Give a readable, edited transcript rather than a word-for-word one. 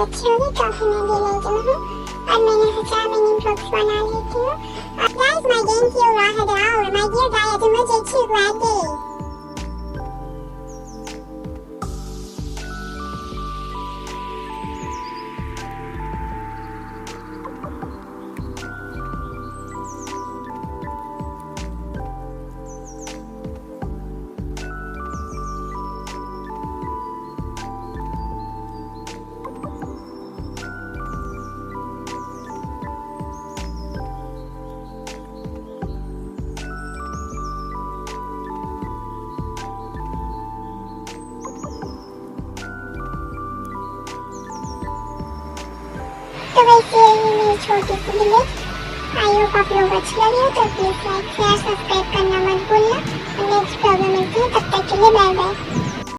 अच्छी होगी तो फिर मैं विलेज में हूँ और मैंने सोचा मिनी ब्लॉग्स बना लेती हूँ। गाइस my game क्यों रहा है और my dear guys मुझे ठीक लगे। तो वैसे ये मेरी छोटी सी विलेज। आई होप आप लोग अच्छी लगी हो तो प्लीज लाइक शेयर सब्सक्राइब करना मत भूलना। नेक्स्ट प्रॉब्लम मिलती है, तब तक के लिए बाय बाय।